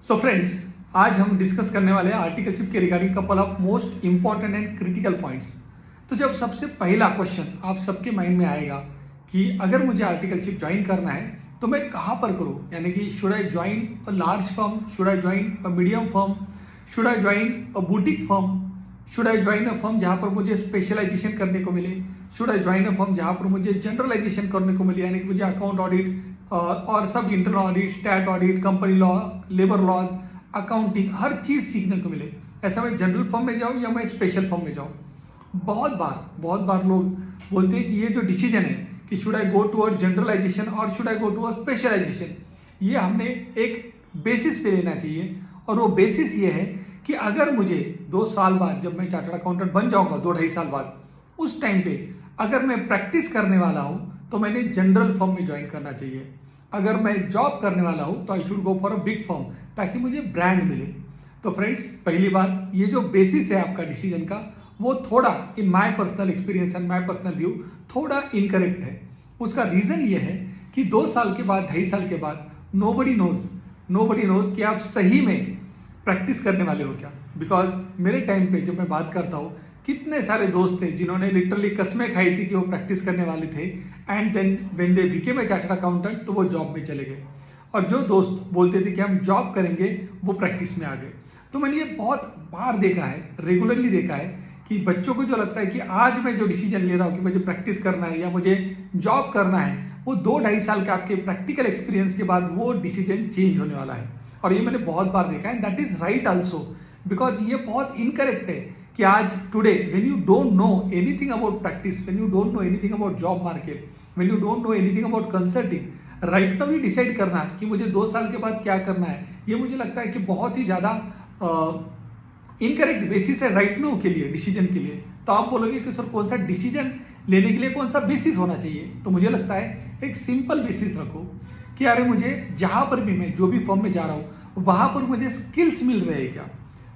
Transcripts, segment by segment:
So friends, आज हम discuss करने वाले हैं आर्टिकलशिप के regarding couple of most important and critical points. तो जब सबसे पहला क्वेश्चन आप सबके माइंड में आएगा कि अगर मुझे आर्टिकलशिप ज्वाइन करना है तो मैं कहाँ पर करूँ, यानी कि should I join a large firm, should I join a medium firm, should I join a boutique firm, should I join a firm जहाँ पर मुझे स्पेशलाइजेशन करने को मिले, should I join a firm जहाँ पर मुझे जनरलाइजेशन करने को मिले, यानी कि मुझे अकाउंट ऑडिट और सब internal audit, stat audit, company law, labour laws, accounting, हर चीज़ सीखने को मिले। ऐसा मैं जनरल फर्म में जाऊँ या मैं स्पेशल फर्म में जाऊँ। बहुत बार लोग बोलते हैं कि ये जो डिसीजन है कि should I go toward generalisation or should I go toward specialisation, ये हमने एक बेसिस पे लेना चाहिए। और वो बेसिस ये है कि अगर मुझे 2 साल बाद, जब मैं चार्टर्ड अकाउंटेंट बन जाऊंगा 2-2.5 साल बाद, उस टाइम पे अगर मैं प्रैक्टिस करने वाला हूं तो मैंने जनरल फर्म में ज्वाइन करना चाहिए। अगर मैं जॉब करने वाला हूं तो I should go for a big firm, ताकि मुझे ब्रांड मिले। तो फ्रेंड्स, पहली बात, ये जो बेसिस है आपका डिसीजन का, वो थोड़ा in my personal experience and my personal view थोड़ा इनकरेक्ट है। उसका रीजन ये है कि 2 साल के बाद, 2.5 साल के बाद नोबडी नोज कि आप सही में प्रैक्टिस करने वाले हो क्या। बिकॉज मेरे टाइम पे जब मैं बात करता हूँ, कितने सारे दोस्त थे जिन्होंने लिटरली कसमें खाई थी कि वो प्रैक्टिस करने वाले थे, and then when they became a chartered accountant तो वो जॉब में चले गए। और जो दोस्त बोलते थे कि हम जॉब करेंगे, वो प्रैक्टिस में आ गए। तो मैंने ये बहुत बार देखा है, रेगुलरली देखा है कि बच्चों को जो लगता है कि आज मैं जो डिसीजन ले रहा हूँ कि मुझे प्रैक्टिस करना है या मुझे जॉब करना है, वो 2-2.5 साल के आपके प्रैक्टिकल एक्सपीरियंस के बाद वो डिसीजन चेंज होने वाला है। और ये मैंने बहुत बार देखा है, that is right also, because ये बहुत इनकरेक्ट है कि आज today when you don't know anything about practice, when you don't know anything about job market, when you don't know anything about consulting, right now he decide करना कि मुझे 2 साल के बाद क्या करना है, ये मुझे लगता है कि बहुत ही ज़्यादा इनकरेक्ट बेसिस है राइट नाउ के लिए, डिसीजन के लिए। तो आप बोलोगे कि सर कौन सा डिसीजन लेने के लिए कौन सा बेसिस होना चाहिए, तो मुझे लगता है एक सिंपल बेसिस रखो कि अरे मुझे जहाँ पर भी, मैं जो भी फॉर्म में जा रहा हूँ वहाँ पर मुझे स्किल्स मिल रहे हैं क्या।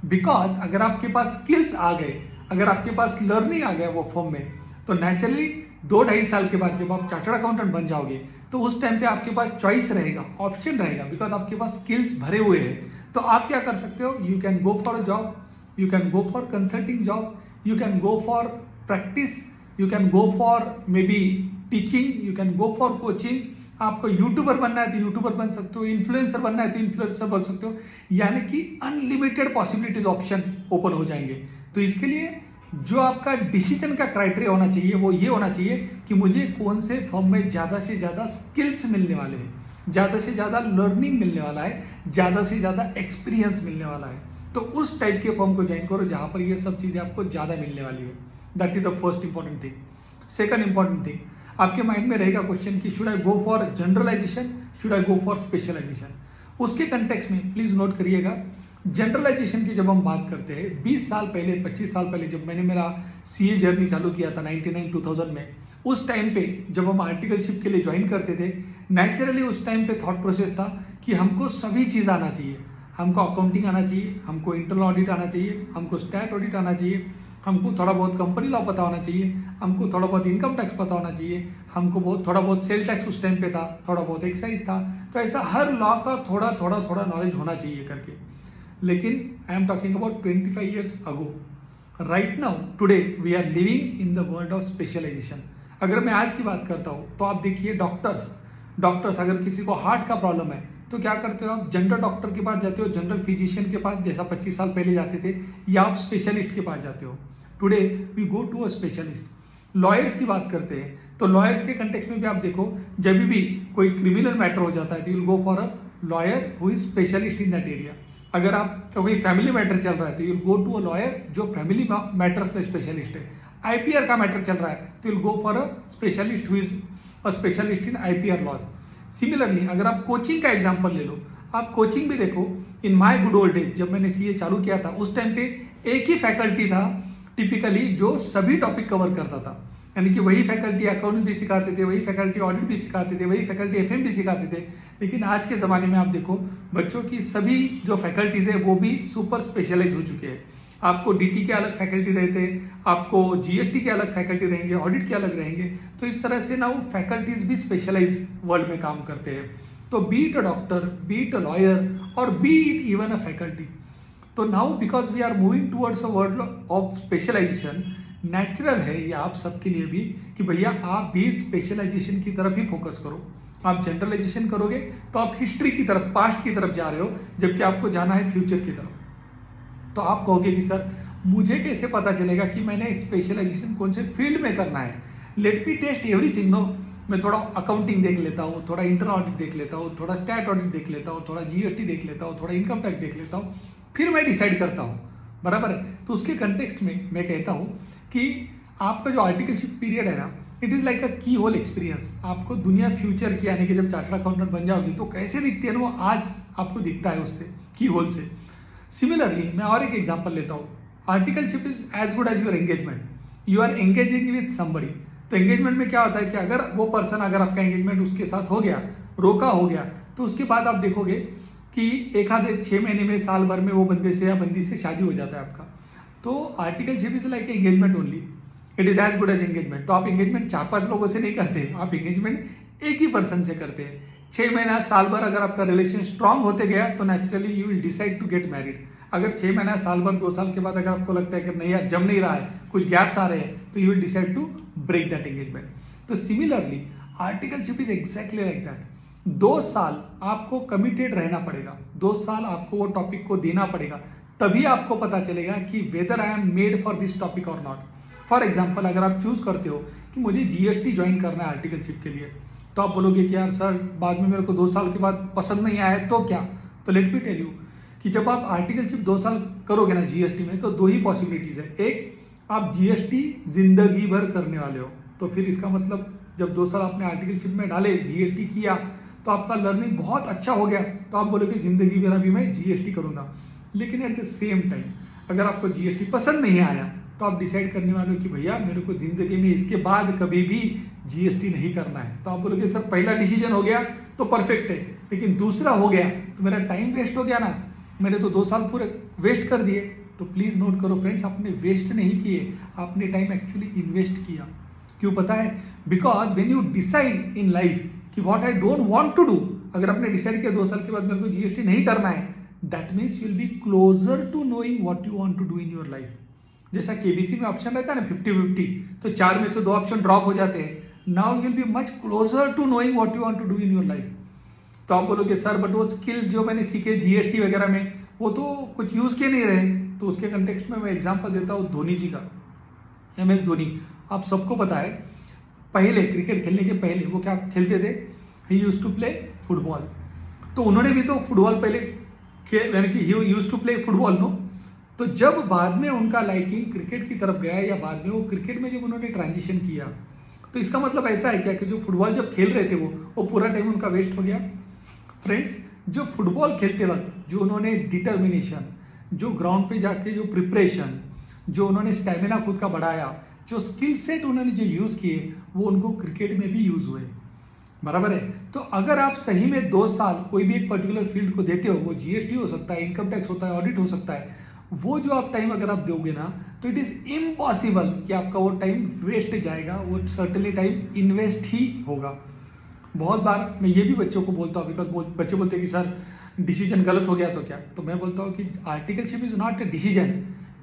बिकॉज अगर आपके पास स्किल्स आ गए, अगर आपके पास लर्निंग आ गया वो फॉर्म में, तो नेचुरली 2-2.5 साल के बाद जब आप चार्टर्ड अकाउंटेंट बन जाओगे तो उस टाइम पे आपके पास चॉइस रहेगा, ऑप्शन रहेगा, बिकॉज आपके पास स्किल्स भरे हुए हैं। तो आप क्या कर सकते हो, you can go for a job, you can go for consulting job, you can go for practice, you can go for may be teaching, you can go for coaching. आपको यूट्यूबर बनना है तो यूट्यूबर बन सकते हो, influencer बनना है तो इन्फ्लुएंसर बन सकते हो, यानी कि अनलिमिटेड पॉसिबिलिटीज ऑप्शन ओपन हो जाएंगे। तो इसके लिए जो आपका डिसीजन का क्राइटेरिया होना चाहिए वो ये होना चाहिए कि मुझे कौन से फॉर्म में ज़्यादा से ज़्यादा स्किल्स मिलने वाले हैं, ज़्यादा से ज़्यादा लर्निंग मिलने वाला है, ज़्यादा से ज़्यादा एक्सपीरियंस मिलने वाला है। तो उस टाइप के फॉर्म को ज्वाइन करो जहाँ पर ये सब चीज़ें आपको ज़्यादा मिलने वाली है। That is the first important thing. Second important thing, आपके माइंड में रहेगा क्वेश्चन कि should I go for generalisation, should I go for specialisation. उसके कंटेक्स्ट में प्लीज नोट करिएगा, जनरलाइजेशन की जब हम बात करते हैं, 20 साल पहले, 25 साल पहले जब मैंने मेरा सीए जर्नी चालू किया था 99-2000 में, उस टाइम पे जब हम आर्टिकलशिप के लिए ज्वाइन करते थे, नेचुरली उस टाइम पे थॉट प्रोसेस था कि हमको सभी चीज़ आना चाहिए। हमको अकाउंटिंग आना चाहिए, हमको इंटरनल ऑडिट आना चाहिए, हमको स्टैट ऑडिट आना चाहिए, हमको थोड़ा बहुत कंपनी लॉ पता होना चाहिए, हमको थोड़ा बहुत इनकम टैक्स पता होना चाहिए, हमको थोड़ा बहुत सेल टैक्स उस टाइम पे था, थोड़ा बहुत एक्साइज था। तो ऐसा हर लॉ का थोड़ा नॉलेज होना चाहिए करके। लेकिन I am talking about 25 years ago. Right now today we are living in the world of specialisation. अगर मैं आज की बात करता हूँ तो आप देखिए, डॉक्टर्स अगर किसी को हार्ट का प्रॉब्लम है तो क्या करते हो आप, जनरल डॉक्टर के पास जाते हो, जनरल फिजिशियन के पास, जैसा 25 साल पहले जाते थे, या आप स्पेशलिस्ट के पास जाते हो। Today we go to a specialist. Lawyers की बात करते हैं तो लॉयर्स के कंटेक्स्ट में भी आप देखो, जब भी कोई क्रिमिनल मैटर हो जाता है तो you will go for a lawyer who is specialist in that area. अगर आप कोई फैमिली मैटर चल रहा है तो you will go to a lawyer जो फैमिली मैटर्स में स्पेशलिस्ट है। आईपीआर का मैटर चल रहा है तो you will go for a specialist who is a specialist in IPR laws. Similarly अगर आप कोचिंग का एग्जाम्पल ले लो, आप कोचिंग भी देखो, in my good old days जब मैंने सीए चालू किया था उस टाइम पे एक ही फैकल्टी था टिपिकली जो सभी टॉपिक कवर करता था, यानी कि वही फैकल्टी अकाउंट्स भी सिखाते थे, वही फैकल्टी ऑडिट भी सिखाते थे, वही फैकल्टी एफएम भी सिखाते थे। लेकिन आज के ज़माने में आप देखो, बच्चों की सभी जो फैकल्टीज है वो भी सुपर स्पेशलाइज हो चुके हैं। आपको डीटी के अलग फैकल्टी रहते, आपको जीएसटी के अलग फैकल्टी रहेंगे, ऑडिट के अलग रहेंगे। तो इस तरह से ना वो फैकल्टीज भी स्पेशलाइज वर्ल्ड में काम करते हैं। तो be it a doctor, be it a lawyer और be it even a faculty. तो now because we are moving towards a world of specialisation, natural है ये आप सबके लिए भी कि भैया आप भी स्पेशलाइजेशन की तरफ ही फोकस करो। आप जनरलाइजेशन करोगे तो आप हिस्ट्री की तरफ, पास्ट की तरफ जा रहे हो, जबकि आपको जाना है फ्यूचर की तरफ। तो आप कहोगे कि सर मुझे कैसे पता चलेगा कि मैंने स्पेशलाइजेशन कौन से फील्ड में करना है? Let me test everything no. मैं थोड़ा अकाउंटिंग देख लेता हूँ, थोड़ा इंटरनल ऑडिट देख लेता हूँ, थोड़ा स्टैट ऑडिट देख लेता हूँ, थोड़ा जीएसटी देख लेता हूँ, थोड़ा इनकम टैक्स देख लेता हूँ, फिर मैं डिसाइड करता हूँ। बराबर है? तो उसके कंटेक्स्ट में मैं कहता हूँ कि आपका जो आर्टिकलशिप पीरियड है ना, इट इज़ लाइक अ की होल एक्सपीरियंस। आपको दुनिया फ्यूचर की, यानी कि जब चार्टर्ड अकाउंटेंट बन जाओगी तो कैसे दिखती है ना, वो आज आपको दिखता है उससे, की होल से। सिमिलरली मैं और एक एग्जांपल लेता हूँ। Articleship is as good as your engagement. You are engaging with somebody. तो एंगेजमेंट में क्या होता है कि अगर वो पर्सन, अगर आपका एंगेजमेंट उसके साथ हो गया, रोका हो गया, तो उसके बाद आप देखोगे कि एक आधे 6 महीने में, साल भर में वो बंदे से या बंदी से शादी हो जाता है आपका। तो articleship is like engagement only, it is as good as engagement. तो आप एंगेजमेंट 4-5 लोगों से नहीं करते, आप एंगेजमेंट एक ही पर्सन से करते हैं। 6 महीना, साल भर अगर आपका रिलेशन स्ट्रांग होते गया तो naturally you will decide to get married. अगर 6 महीना, साल भर, 2 साल के बाद अगर आपको लगता है कि नहीं यार जम नहीं रहा है, कुछ गैप्स आ रहे हैं, तो you will decide to break that engagement. तो similarly articleship is exactly like that. 2 साल आपको कमिटेड रहना पड़ेगा, 2 साल आपको वो टॉपिक को देना पड़ेगा, तभी आपको पता चलेगा कि whether I am made for this topic और नॉट। फॉर एग्जाम्पल, अगर आप चूज करते हो कि मुझे जीएसटी ज्वाइन करना है आर्टिकलशिप के लिए, तो आप बोलोगे कि यार सर बाद में मेरे को 2 साल के बाद पसंद नहीं आया तो क्या? तो लेट मी टेल यू कि जब आप आर्टिकलशिप 2 साल करोगे ना जीएसटी में, तो 2 ही पॉसिबिलिटीज है। एक, आप जीएसटी जिंदगी भर करने वाले हो, तो फिर इसका मतलब जब 2 साल आपने आर्टिकलशिप में डाले, जीएसटी किया, तो आपका लर्निंग बहुत अच्छा हो गया, तो आप बोलोगे जिंदगी भर अभी मैं जीएसटी करूंगा। लेकिन एट द सेम टाइम अगर आपको जीएसटी पसंद नहीं आया, तो आप डिसाइड करने वाले हो कि भैया मेरे को जिंदगी में इसके बाद कभी भी जीएसटी नहीं करना है। तो आप बोलोगे सर पहला डिसीजन हो गया तो परफेक्ट है, लेकिन दूसरा हो गया तो मेरा टाइम वेस्ट हो गया ना, मैंने तो 2 साल पूरे वेस्ट कर दिए। तो प्लीज नोट करो फ्रेंड्स, आपने वेस्ट नहीं किए, आपने टाइम एक्चुअली इन्वेस्ट किया। क्यों पता है? Because when you decide in life कि what I don't want to do, अगर आपने डिसाइड किया 2 साल के बाद मेरे को जीएसटी नहीं करना है, that means you will be closer to knowing what you want to do in your life. जैसा केबीसी में ऑप्शन रहता है ना 50-50, तो 4 में से 2 ऑप्शन ड्रॉप हो जाते हैं। Now you will be much closer to knowing what you want to do in your life. तो आप बोलोगे सर बट वो स्किल जो मैंने सीखे जीएसटी वगैरह में, वो तो कुछ यूज के नहीं रहे। तो उसके कंटेक्स्ट में मैं एग्जांपल देता हूँ धोनी जी का। MS धोनी, आप सबको पता है, पहले क्रिकेट खेलने के पहले वो क्या खेलते थे? He used to play football. तो उन्होंने भी तो फुटबॉल पहले यानी कि he used to play football नो। तो जब बाद में उनका लाइकिंग क्रिकेट की तरफ गया, या बाद में वो क्रिकेट में जब उन्होंने ट्रांजिशन किया, तो इसका मतलब ऐसा है क्या कि जो फुटबॉल जब खेल रहे थे वो पूरा टाइम उनका वेस्ट हो गया? फ्रेंड्स, जो फुटबॉल खेलते वक्त जो उन्होंने डिटर्मिनेशन, जो ग्राउंड पे जाके जो प्रिपरेशन, जो उन्होंने स्टेमिना खुद का बढ़ाया, जो स्किल सेट उन्होंने जो यूज किए, वो उनको क्रिकेट में भी यूज हुए। बराबर है? तो अगर आप सही में 2 साल कोई भी एक पर्टिकुलर फील्ड को देते हो, वो जीएसटी हो सकता है, इनकम टैक्स होता है, ऑडिट हो सकता है, वो जो आप टाइम अगर आप दोगे ना, तो इट इज इम्पॉसिबल कि आपका वो टाइम वेस्ट जाएगा, वो सर्टेनली टाइम इन्वेस्ट ही होगा। बहुत बार मैं ये भी बच्चों को बोलता हूँ, बिकॉज बच्चे बोलते हैं कि सर डिसीजन गलत हो गया तो क्या? तो मैं बोलता हूँ कि articleship is not a decision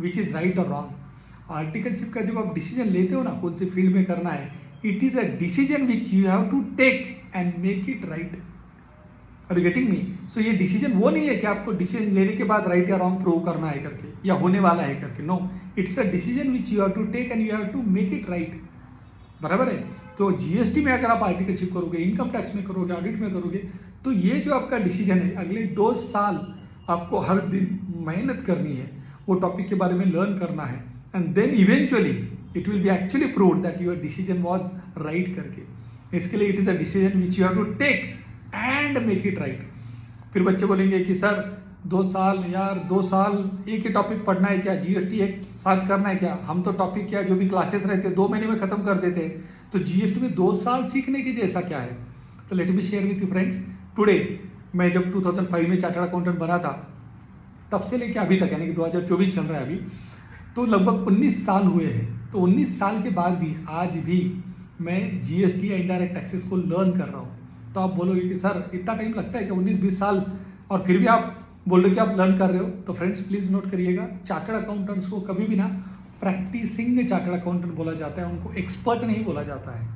which is right और रॉन्ग। आर्टिकलशिप का जब आप डिसीजन लेते हो ना कौन से फील्ड में करना है, it is a decision which you have to take and make it right. Are you getting me? So ये डिसीजन वो नहीं है कि आपको डिसीजन लेने के बाद राइट या रॉन्ग प्रूव करना है करके, या होने वाला है करके। No, it's a decision which you have to take and you have to make it right. बराबर है? तो जीएसटी में अगर आप आर्टिकलशिप करोगे, इनकम टैक्स में करोगे, ऑडिट में करोगे, तो ये जो आपका डिसीजन है, अगले 2 साल आपको हर दिन मेहनत करनी है, वो टॉपिक के बारे में लर्न करना है, and then eventually it will be actually proved that your decision was right करके। इसके लिए it is a decision which you have to take and make it right. फिर बच्चे बोलेंगे कि सर 2 साल, यार 2 साल एक ही टॉपिक पढ़ना है क्या? जीएसटी एक साथ करना है क्या? हम तो टॉपिक क्या जो भी क्लासेस रहते 2 महीने में खत्म कर देते हैं, तो जीएसटी में 2 साल सीखने की जैसा क्या है? तो let me share with you friends, today मैं जब 2005 में चार्टर्ड अकाउंटेंट बना था, तब से लेके अभी तक, यानी कि 2024 चल रहा है अभी, तो लगभग 19 साल हुए हैं। तो 19 साल के बाद भी आज भी मैं जीएसटी या इनडायरेक्ट टैक्सेस को लर्न कर रहा हूँ। तो आप बोलोगे कि सर इतना टाइम लगता है कि 19-20 साल, और फिर भी आप बोल रहे हो कि आप लर्न कर रहे हो। तो फ्रेंड्स प्लीज़ नोट करिएगा, चार्टर्ड अकाउंटेंट्स को कभी भी ना प्रैक्टिसिंग चार्टर्ड अकाउंटेंट बोला जाता है, उनको एक्सपर्ट नहीं बोला जाता है।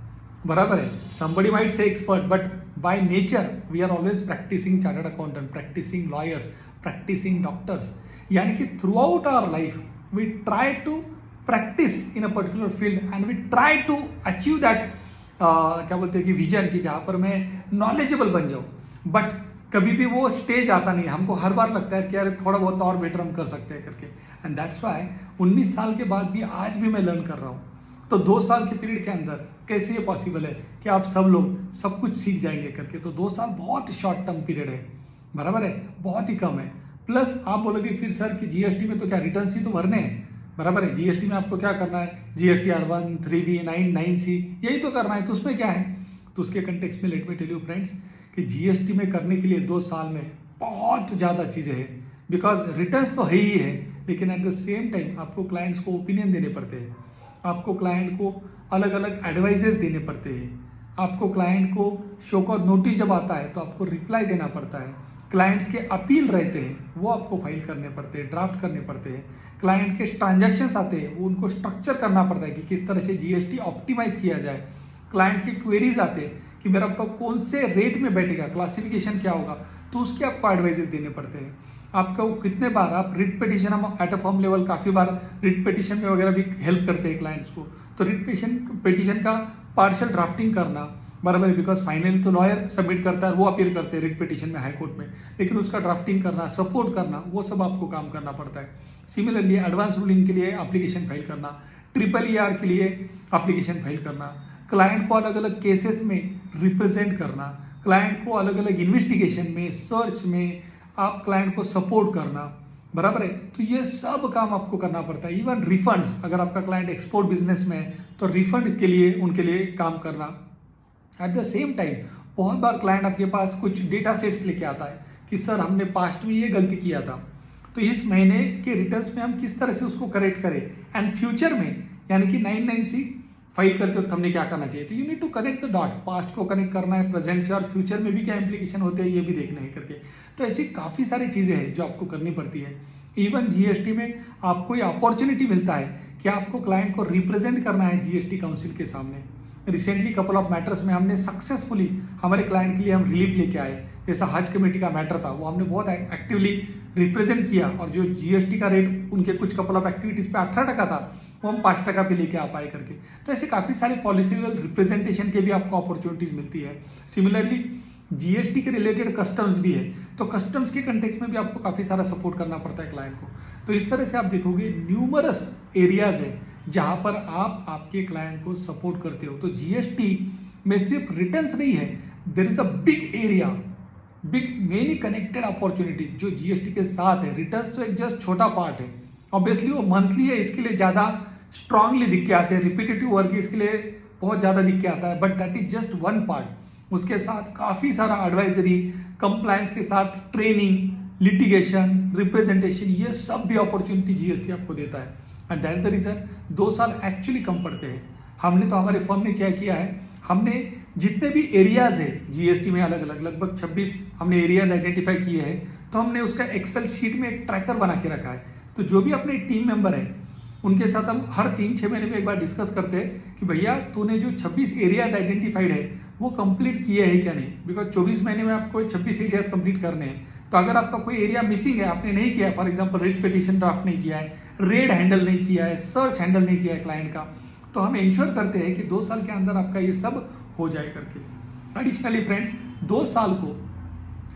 बराबर है, somebody might say expert, but by nature we are always practicing chartered accountant, practicing lawyers, practicing doctors. यानी कि throughout our life we try to practice in a particular field and we try to achieve that क्या बोलते हैं कि vision, की जहाँ पर मैं नॉलेजेबल बन जाऊँ। बट कभी भी वो स्टेज आता नहीं, हमको हर बार लगता है कि यार थोड़ा बहुत और बेटर हम कर सकते हैं करके। एंड दैट्स वाई 19 साल के बाद भी आज भी मैं लर्न कर रहा हूँ। तो 2 साल के पीरियड के अंदर कैसे ये पॉसिबल है कि आप सब लोग सब कुछ सीख जाएंगे करके। तो 2 साल बहुत शॉर्ट टर्म पीरियड है, बराबर है, बहुत ही कम है। प्लस आप बोलोगे फिर सर कि जीएसटी में तो क्या रिटर्न्स ही तो भरने हैं, बराबर है, जीएसटी में आपको क्या करना है, जीएसटी R1, 3B, 9, 9C यही तो करना है, तो उसमें क्या है। तो उसके कंटेक्स्ट में let me tell you friends कि जीएसटी में करने के लिए 2 साल में बहुत ज़्यादा चीज़ें हैं, बिकॉज रिटर्न्स तो है ही है, लेकिन एट द सेम टाइम आपको क्लाइंट्स को ओपिनियन देने पड़ते हैं, आपको क्लाइंट को अलग अलग एडवाइजेस देने पड़ते हैं, आपको क्लाइंट को शो कॉज नोटिस जब आता है तो आपको रिप्लाई देना पड़ता है, क्लाइंट्स के अपील रहते हैं वो आपको फाइल करने पड़ते हैं, ड्राफ्ट करने पड़ते हैं, क्लाइंट के ट्रांजैक्शंस आते हैं वो उनको स्ट्रक्चर करना पड़ता है कि किस तरह से जीएसटी ऑप्टिमाइज किया जाए, क्लाइंट के क्वेरीज आते हैं कि मेरा प्रोडक्ट कौन से रेट में बैठेगा, क्लासिफिकेशन क्या होगा, तो उसके आपको एडवाइजेस देने पड़ते हैं। आपको कितने बार आप रिट पिटिशन, हम एट अ फर्म लेवल काफ़ी बार रिट पिटिशन में वगैरह भी हेल्प करते हैं क्लाइंट्स को। तो रिट पिटिशन का पार्शियल ड्राफ्टिंग करना, बराबर है, बिकॉज फाइनली तो लॉयर सबमिट करता है, वो अपील करते हैं रिट पिटिशन में हाई कोर्ट में, लेकिन उसका ड्राफ्टिंग करना, सपोर्ट करना, वो सब आपको काम करना पड़ता है। सिमिलरली एडवांस रूलिंग के लिए एप्लीकेशन फाइल करना, EER के लिए एप्लीकेशन फाइल करना, क्लाइंट को अलग अलग केसेस में रिप्रेजेंट करना, क्लाइंट को अलग अलग इन्वेस्टिगेशन में, सर्च में आप क्लाइंट को सपोर्ट करना, बराबर है। तो ये सब काम आपको करना पड़ता है। इवन रिफंड्स, अगर आपका क्लाइंट एक्सपोर्ट बिजनेस में है तो रिफंड के लिए उनके लिए काम करना। एट द सेम टाइम बहुत बार क्लाइंट आपके पास कुछ डेटा सेट्स लेके आता है कि सर हमने पास्ट में ये गलती किया था, तो इस महीने के रिटर्न्स में हम किस तरह से उसको करेक्ट करें, एंड फ्यूचर में यानी कि 99C फाइल करते वक्त हमने क्या करना चाहिए। तो you need to connect the dot, past को कनेक्ट करना है प्रेजेंट से, और फ्यूचर में भी क्या इम्प्लीकेशन होते हैं ये भी देखना है करके। तो ऐसी काफ़ी सारी चीज़ें हैं जो आपको करनी पड़ती है। इवन जीएसटी में आपको ये अपॉर्चुनिटी मिलता है कि आपको क्लाइंट को रिप्रेजेंट करना है जीएसटी काउंसिल के सामने। रिसेंटली कपल ऑफ मैटर्स में हमने सक्सेसफुली हमारे क्लाइंट के लिए हम रिलीफ लेके आए, जैसा हज कमेटी का मैटर था वो हमने बहुत एक्टिवली रिप्रेजेंट किया, और जो जीएसटी का रेट उनके कुछ कपल ऑफ एक्टिविटीज़ पे 18% था वो हम 5% पे लेके आ पाए करके। तो ऐसे काफ़ी सारे पॉलिसी रिप्रेजेंटेशन के भी आपको अपॉर्चुनिटीज़ मिलती है। सिमिलरली जीएसटी के रिलेटेड कस्टम्स भी है, तो कस्टम्स के कंटेक्स्ट में भी आपको काफ़ी सारा सपोर्ट करना पड़ता है क्लाइंट को। तो इस तरह से आप देखोगे न्यूमरस एरियाज है जहाँ पर आप आपके क्लाइंट को सपोर्ट करते हो। तो जीएसटी में सिर्फ रिटर्न्स नहीं है, there is a big area, big many connected opportunity जो जीएसटी के साथ है। रिटर्न्स तो एक जस्ट छोटा पार्ट है, ऑब्वियसली वो मंथली है, इसके लिए ज़्यादा स्ट्रांगली दिख के आते हैं, रिपीटेटिव वर्क इसके लिए बहुत ज़्यादा दिख के आता है, but that is just one part. उसके साथ काफ़ी सारा एडवाइजरी, कंप्लायंस के साथ ट्रेनिंग, लिटिगेशन, रिप्रेजेंटेशन, ये सब भी अपॉर्चुनिटी जीएसटी आपको देता है। एंड दैट द रीजन 2 साल एक्चुअली कम पड़ते हैं। हमने तो हमारे फर्म में क्या किया है, हमने जितने भी एरियाज है जीएसटी में अलग अलग लगभग 26 हमने एरियाज आइडेंटिफाई किए हैं, तो हमने उसका एक्सेल शीट में एक ट्रैकर बना के रखा है। तो जो भी अपने टीम मेंबर है उनके साथ हम हर 3-6 महीने में एक बार डिस्कस करते हैं कि भैया तूने जो 26 एरियाज आइडेंटिफाइड है वो कंप्लीट किए हैं क्या नहीं, बिकॉज 24 महीने में आपको 26 एरियाज कंप्लीट करने हैं। तो अगर आपका कोई एरिया मिसिंग है, आपने नहीं किया है, for example writ petition draft नहीं किया है, रेड हैंडल नहीं किया है, सर्च हैंडल नहीं किया है क्लाइंट का, तो हम इंश्योर करते हैं कि 2 साल के अंदर आपका ये सब हो जाए करके। एडिशनली फ्रेंड्स 2 साल को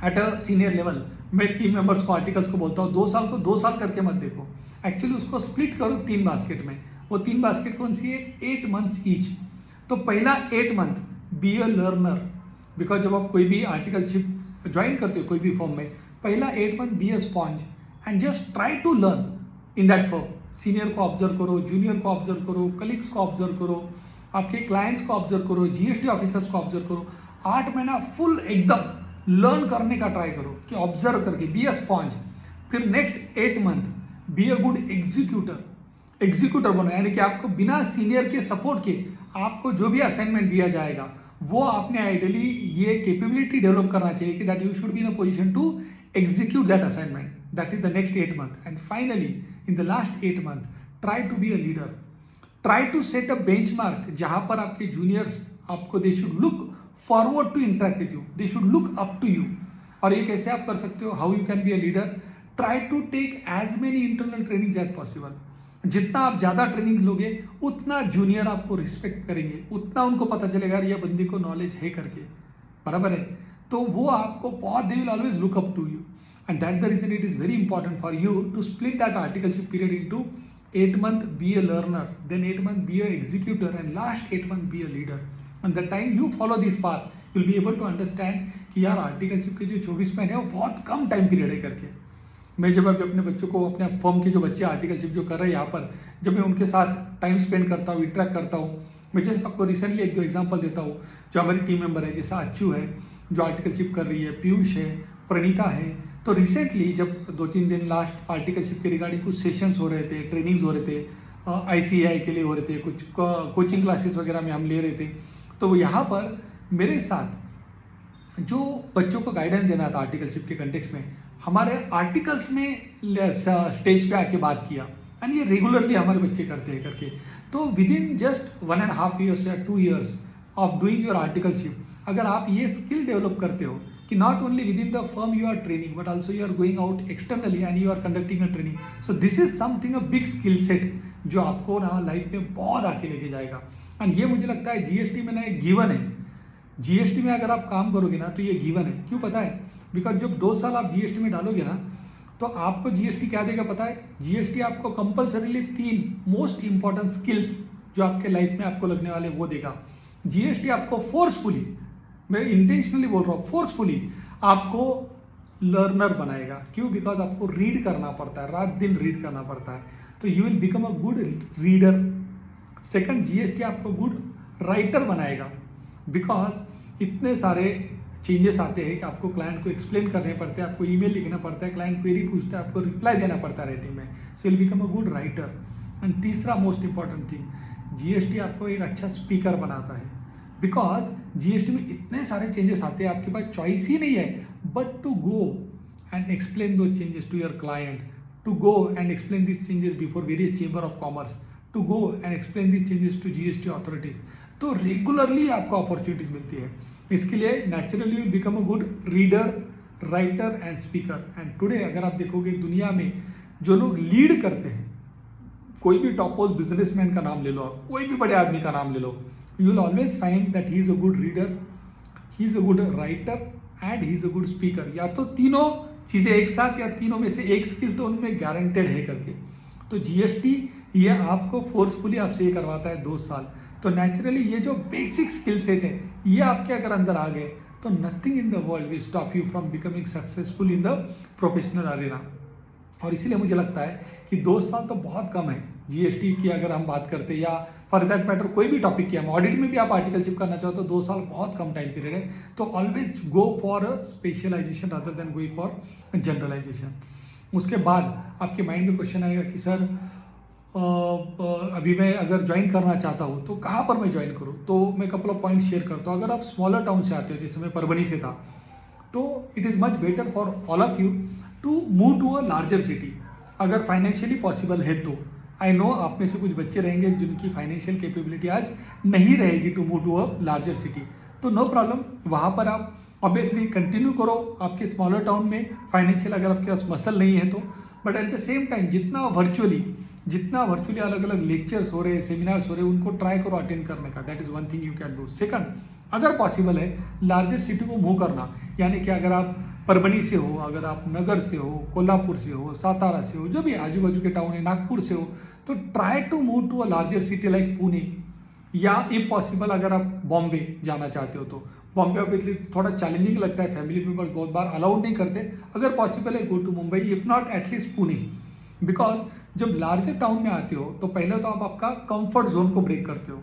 एट अ सीनियर लेवल मैं टीम मेंबर्स को, आर्टिकल्स को बोलता हूँ 2 साल को 2 साल करके मत देखो, एक्चुअली उसको स्प्लिट करो 3 बास्केट में। वो 3 बास्केट कौन सी है, 8 मंथ्स ईच। तो पहला 8 month be a learner, because जब आप कोई भी आर्टिकलशिप ज्वाइन करते हो कोई भी फॉर्म में, पहला 8 month be a sponge and just try to learn in that form. Senior को ऑब्जर्व करो, जूनियर को ऑब्जर्व करो, कलीग्स को ऑब्जर्व करो, आपके क्लाइंट्स को ऑब्जर्व करो, जीएसटी ऑफिसर्स को ऑब्जर्व करो। 8 महीना फुल एकदम लर्न करने का ट्राई करो कि ऑब्जर्व करके बी अ स्पॉन्ज। फिर next 8 month be a good executor बनो, यानी कि आपको बिना सीनियर के सपोर्ट के आपको जो भी असाइनमेंट दिया जाएगा वो आपने आइडियली ये कैपेबिलिटी डेवलप करना चाहिए कि that you should be in a position to execute that assignment. That is the next 8 months. And finally, in the last 8 months, try to be a leader. Try to set a benchmark जहां पर आपके juniors आपको they should look forward to interact with you. They should look up to you. और ये कैसे आप कर सकते हो? How you can be a leader? Try to take as many internal trainings as possible. जितना आप ज़्यादा ट्रेनिंग लोगे उतना जूनियर आपको रिस्पेक्ट करेंगे, उतना उनको पता चलेगा ये बंदी को नॉलेज है करके, बराबर है। तो वो आपको बहुत they will always look up to you and that the reason it is very important for you to split that articleship period into 8 months be a learner, then 8 months be a executor, and last 8 months be a leader. And the time you follow this path, you'll be able to understand कि यार articleship के जो 24 महीने है वो बहुत कम time period है करके। मैं जब अभी अपने बच्चों को, अपने फर्म के जो बच्चे आर्टिकलशिप जो कर रहे हैं यहाँ पर, जब मैं उनके साथ टाइम स्पेंड करता हूँ, इंटरेक्ट करता हूँ, मैं जैसे आपको रिसेंटली एक दो एग्जांपल देता हूँ। जो हमारी टीम मेंबर है, जैसा अच्छू है जो आर्टिकलशिप कर रही है, पीयूष है, प्रणीता है, तो रिसेंटली जब 2-3 दिन लास्ट आर्टिकलशिप के रिगार्डिंग कुछ सेशंस हो रहे थे, ट्रेनिंग्स हो रहे थे, ICAI के लिए हो रहे थे, कुछ कोचिंग क्लासेस वगैरह में हम ले रहे थे, तो यहाँ पर मेरे साथ जो बच्चों को गाइडेंस देना था आर्टिकलशिप के कंटेक्स्ट में, हमारे आर्टिकल्स में स्टेज पे आके बात किया एंड ये रेगुलरली हमारे बच्चे करते हैं करके। तो विद इन जस्ट 1.5 years या 2 years of doing your articleship, अगर आप ये स्किल डेवलप करते हो कि not only within the firm you are training but also you are going out externally and you are conducting a training, so this is something a big skill set जो आपको ना life में बहुत आगे लेके जाएगा। And ये मुझे लगता है जीएसटी में ना एक गिवन है। जीएसटी में अगर आप काम करोगे ना तो ये गिवन है। क्यों पता है? बिकॉज जब 2 साल आप जीएसटी में डालोगे ना तो आपको जीएसटी क्या देगा पता है? जीएसटी आपको कंपल्सरीली 3 मोस्ट इंपॉर्टेंट स्किल्स जो आपके लाइफ में आपको लगने वाले वो देगा। जीएसटी आपको फोर्सफुली, मैं इंटेंशनली बोल रहा हूँ, फोर्सफुली आपको लर्नर बनाएगा। क्यों? बिकॉज आपको रीड करना पड़ता है, रात दिन रीड करना पड़ता है, तो you will become a good reader. Second, GST आपको गुड राइटर बनाएगा, बिकॉज इतने सारे चेंजेस आते हैं कि आपको क्लाइंट को एक्सप्लेन करने पड़ते हैं, आपको ईमेल लिखना पड़ता है, क्लाइंट क्वेरी पूछता है, आपको रिप्लाई देना पड़ता है राइटिंग में, so will become a good writer. And तीसरा मोस्ट इंपॉर्टेंट थिंग, जीएसटी आपको एक अच्छा स्पीकर बनाता है, बिकॉज जीएसटी में इतने सारे चेंजेस आते हैं, आपके पास चॉइस ही नहीं है but to go and explain those changes to your client, to go and explain this changes before various chamber of commerce, to go and explain this changes to GST authorities. तो regularly आपको opportunities मिलती है। इसके लिए naturally you become a good reader, writer and speaker. And today अगर आप देखोगे दुनिया में जो लोग लीड करते हैं, कोई भी टॉपोज बिजनेसमैन का नाम ले लो, आप कोई भी बड़े आदमी का नाम ले लो, you will always find that he is a good reader, he is a good writer and he is a good speaker। या तो तीनों चीज़ें एक साथ या तीनों में से एक स्किल तो उनमें गारंटेड है करके। तो जीएसटी ये आपको फोर्सफुली आपसे ये करवाता है 2 साल। तो नेचुरली ये जो बेसिक स्किल सेट है ये आपके अगर अंदर आ गए तो nothing in the world will stop you from becoming successful in the professional Arena. और इसीलिए मुझे लगता है कि 2 साल तो बहुत कम है जीएसटी की अगर हम बात करते हैं, या फॉर दैट मैटर कोई भी टॉपिक की, हम ऑडिट में भी आप आर्टिकलशिप करना चाहो तो 2 साल बहुत कम टाइम पीरियड है। तो always go for a specialisation rather than going for generalisation. उसके बाद आपके माइंड में क्वेश्चन आएगा कि सर अभी मैं अगर ज्वाइन करना चाहता हूँ तो कहाँ पर मैं ज्वाइन करूँ? तो मैं कपल ऑफ पॉइंट्स शेयर करता हूँ। अगर आप स्मॉलर टाउन से आते हो, जैसे मैं परभनी से था, तो it is much better for all of you to move to a larger city अगर फाइनेंशियली पॉसिबल है तो। आई नो आप में से कुछ बच्चे रहेंगे जिनकी फाइनेंशियल कैपेबिलिटी आज नहीं रहेगी to move to a larger city, तो नो प्रॉब्लम, वहाँ पर आप ऑब्वियसली कंटिन्यू करो आपके स्मॉलर टाउन में फाइनेंशियल अगर आपके पास मसल नहीं है तो। But at the same time जितना वर्चुअली अलग अलग लेक्चर्स हो रहे हैं, सेमिनार्स हो रहे हैं, उनको ट्राई करो अटेंड करने का। That is one thing you can do. Second, अगर पॉसिबल है लार्जर सिटी को मूव करना, यानी कि अगर आप परभनी से हो, अगर आप नगर से हो, कोल्हापुर से हो, सातारा से हो, जो भी आजू बाजू के टाउन है, नागपुर से हो, तो try to move to a larger city like Pune, या इफ पॉसिबल अगर आप बॉम्बे जाना चाहते हो तो। बॉम्बे ऑब्वियसली थोड़ा चैलेंजिंग लगता है, फैमिली मेम्बर्स बहुत बार अलाउड नहीं करते। अगर पॉसिबल है go to Mumbai, if not at least Pune. Because जब लार्जर टाउन में आते हो तो पहले तो आप आपका कंफर्ट जोन को ब्रेक करते हो।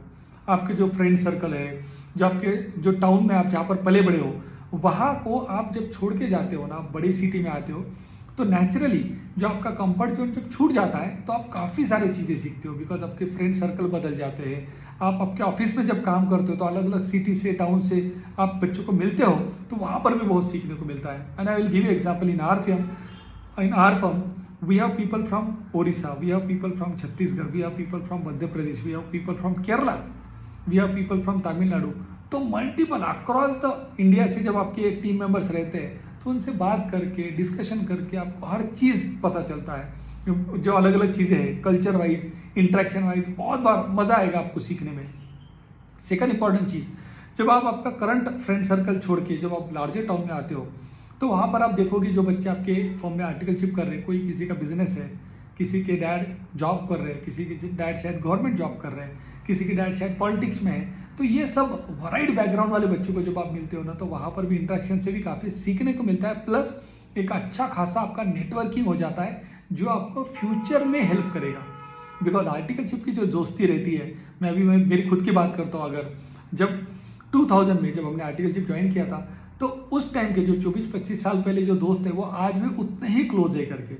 आपके जो फ्रेंड सर्कल है, जो आपके जो टाउन में आप जहाँ पर पले बड़े हो, वहाँ को आप जब छोड़ के जाते हो ना, बड़ी सिटी में आते हो, तो नेचुरली जो आपका कंफर्ट जोन जब छूट जाता है तो आप काफ़ी सारी चीज़ें सीखते हो, बिकॉज आपके फ्रेंड सर्कल बदल जाते हैं। आप आपके ऑफिस में जब काम करते हो तो अलग अलग सिटी से, टाउन से आप बच्चों को मिलते हो, तो वहाँ पर भी बहुत सीखने को मिलता है। And I will give you example in our firm we have people from Orissa, we have people from Chhattisgarh, we have people from Madhya Pradesh, we have people from Kerala, we have people from Tamil Nadu। तो multiple across the India से जब आपके team members रहते हैं तो उनसे बात करके, डिस्कशन करके आपको हर चीज़ पता चलता है, जो अलग अलग चीज़ें हैं, कल्चर वाइज, इंटरेक्शन वाइज, बहुत बार मज़ा आएगा आपको सीखने में। सेकंड इंपॉर्टेंट चीज़, जब आप आपका करंट फ्रेंड सर्कल छोड़ के जब आप लार्जर टाउन में आते हो तो वहाँ पर आप देखोगे जो बच्चे आपके फॉर्म में आर्टिकलशिप कर रहे हैं, कोई किसी का बिजनेस है, किसी के डैड जॉब कर रहे हैं, किसी के डैड शायद गवर्नमेंट जॉब कर रहे हैं, किसी के डैड शायद पॉलिटिक्स में है। तो ये सब वराइड बैकग्राउंड वाले बच्चों को जब आप मिलते हो ना, तो वहाँ पर भी इंटरेक्शन से भी काफ़ी सीखने को मिलता है, प्लस एक अच्छा खासा आपका नेटवर्किंग हो जाता है जो आपको फ्यूचर में हेल्प करेगा। बिकॉज आर्टिकलशिप की जो दोस्ती रहती है, मैं मेरी खुद की बात करता हूँ, अगर जब 2000 में जब हमने आर्टिकलशिप ज्वाइन किया था तो उस टाइम के जो 24-25 साल पहले जो दोस्त है वो आज भी उतने ही क्लोज है करके।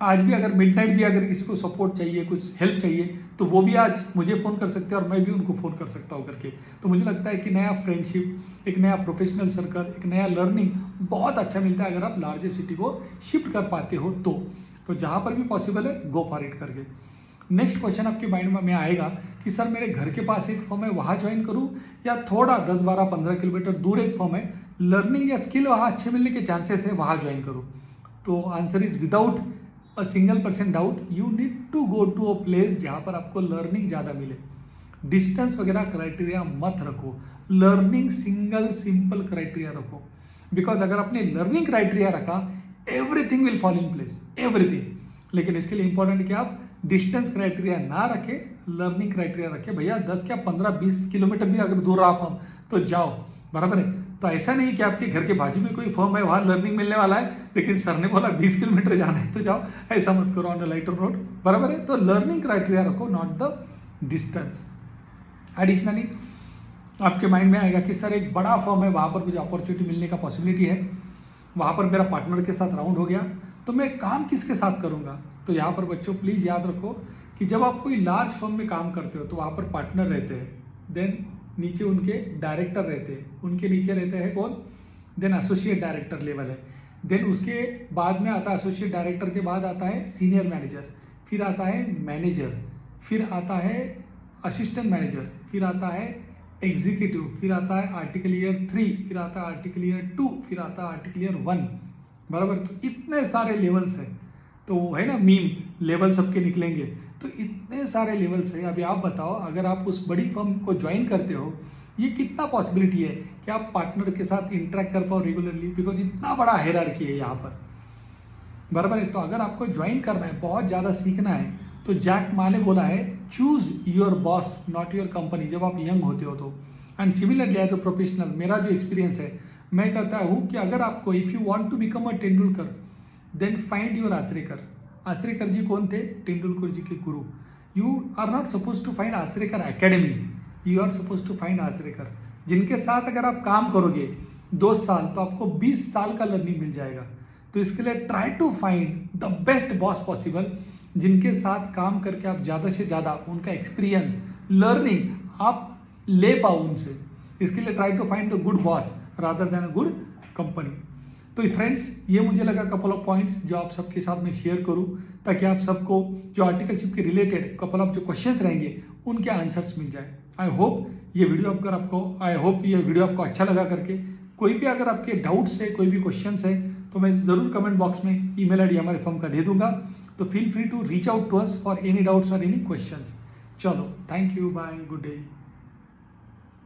आज भी अगर मिडनाइट भी अगर किसी को सपोर्ट चाहिए, कुछ हेल्प चाहिए, तो वो भी आज मुझे फ़ोन कर सकते हैं और मैं भी उनको फ़ोन कर सकता हूँ करके। तो मुझे लगता है कि नया फ्रेंडशिप, एक नया प्रोफेशनल सर्कल, एक नया लर्निंग बहुत अच्छा मिलता है अगर आप लार्जर सिटी को शिफ्ट कर पाते हो तो जहाँ पर भी पॉसिबल है गो फॉर इट करके। नेक्स्ट क्वेश्चन आपके माइंड में आएगा कि सर मेरे घर के पास एक फॉर्म है वहाँ ज्वाइन करूँ या थोड़ा 10, 12, 15 किलोमीटर दूर एक फॉर्म है, लर्निंग या स्किल वहाँ अच्छे मिलने के चांसेस है, वहाँ ज्वाइन करूँ? तो answer is without a single % doubt, you need to go to a place जहाँ पर आपको लर्निंग ज़्यादा मिले। डिस्टेंस वगैरह क्राइटेरिया मत रखो, लर्निंग सिंपल क्राइटेरिया रखो। बिकॉज अगर आपने लर्निंग क्राइटेरिया रखा, everything will fall in place, everything. लेकिन इसके लिए इंपॉर्टेंट है कि आप डिस्टेंस क्राइटेरिया ना रखे, लर्निंग क्राइटेरिया रखे। भैया 10 क्या 15-20 किलोमीटर भी अगर दूर रहा फॉर्म तो जाओ, बराबर है। तो ऐसा नहीं कि आपके घर के बाजू में कोई फॉर्म है वहाँ लर्निंग मिलने वाला है, लेकिन सर ने बोला 20 किलोमीटर जाना है तो जाओ, ऐसा मत करो ऑन द लाइटर रोड, बराबर है। तो लर्निंग क्राइटेरिया रखो, नॉट द डिस्टेंस। एडिशनली आपके माइंड में आएगा कि सर एक बड़ा फॉर्म है, वहाँ पर मुझे अपॉर्चुनिटी मिलने का पॉसिबिलिटी है, वहाँ पर मेरा पार्टनर के साथ राउंड हो गया, तो मैं काम किसके साथ करूँगा? तो यहाँ पर बच्चों प्लीज़ याद रखो कि जब आप कोई लार्ज फर्म में काम करते हो तो वहाँ पर पार्टनर रहते हैं, देन नीचे उनके डायरेक्टर रहते हैं, उनके नीचे रहते हैं कौन? देन एसोसिएट डायरेक्टर लेवल है, देन उसके बाद में आता है एसोसिएट डायरेक्टर के बाद आता है सीनियर मैनेजर, फिर आता है मैनेजर, फिर आता है असिस्टेंट मैनेजर, फिर आता है एग्जीक्यूटिव, फिर आता है आर्टिकल ईयर 3, फिर आता है आर्टिकल ईयर 2, फिर आता है आर्टिकल ईयर 1, बराबर। तो इतने सारे लेवल्स हैं, तो है ना मीम लेवल सबके निकलेंगे, तो इतने सारे लेवल्स हैं। अभी आप बताओ, अगर आप उस बड़ी फर्म को ज्वाइन करते हो, ये कितना पॉसिबिलिटी है कि आप पार्टनर के साथ इंटरेक्ट कर पाओ रेगुलरली, बिकॉज इतना बड़ा हायरार्की है यहाँ पर, बराबर है। तो अगर आपको ज्वाइन करना है, बहुत ज़्यादा सीखना है, तो जैक मा ने बोला है choose your boss not your company, जब आप यंग होते हो तो। And similarly as a professional मेरा जो एक्सपीरियंस है, मैं कहता हूँ कि अगर आपको if you want to become a Tendulkar, then find your Achrekar. Achrekar ji कौन थे? तेंदुलकर जी के गुरु। You are not supposed to find Achrekar academy, you are supposed to find Achrekar, जिनके साथ अगर आप काम करोगे 2 साल तो आपको 20 साल का लर्निंग मिल जाएगा। तो इसके लिए try to find the best boss possible, जिनके साथ काम करके आप ज़्यादा से ज़्यादा उनका एक्सपीरियंस, लर्निंग आप ले पाओ उनसे। इसके लिए try to find the good boss rather than a good company. तो फ्रेंड्स, ये मुझे लगा कपल ऑफ पॉइंट्स जो आप सबके साथ में शेयर करूं, ताकि आप सबको जो आर्टिकलशिप के रिलेटेड कपल ऑफ जो क्वेश्चंस रहेंगे उनके आंसर्स मिल जाए। आई होप ये वीडियो आपको अच्छा लगा करके। कोई भी अगर आपके डाउट्स है, कोई भी क्वेश्चंस है, तो मैं ज़रूर कमेंट बॉक्स में ईमेल आईडी हमारे फर्म का दे दूंगा, तो feel free to reach out to us for any doubts और एनी क्वेश्चंस। चलो, thank you, bye, good day.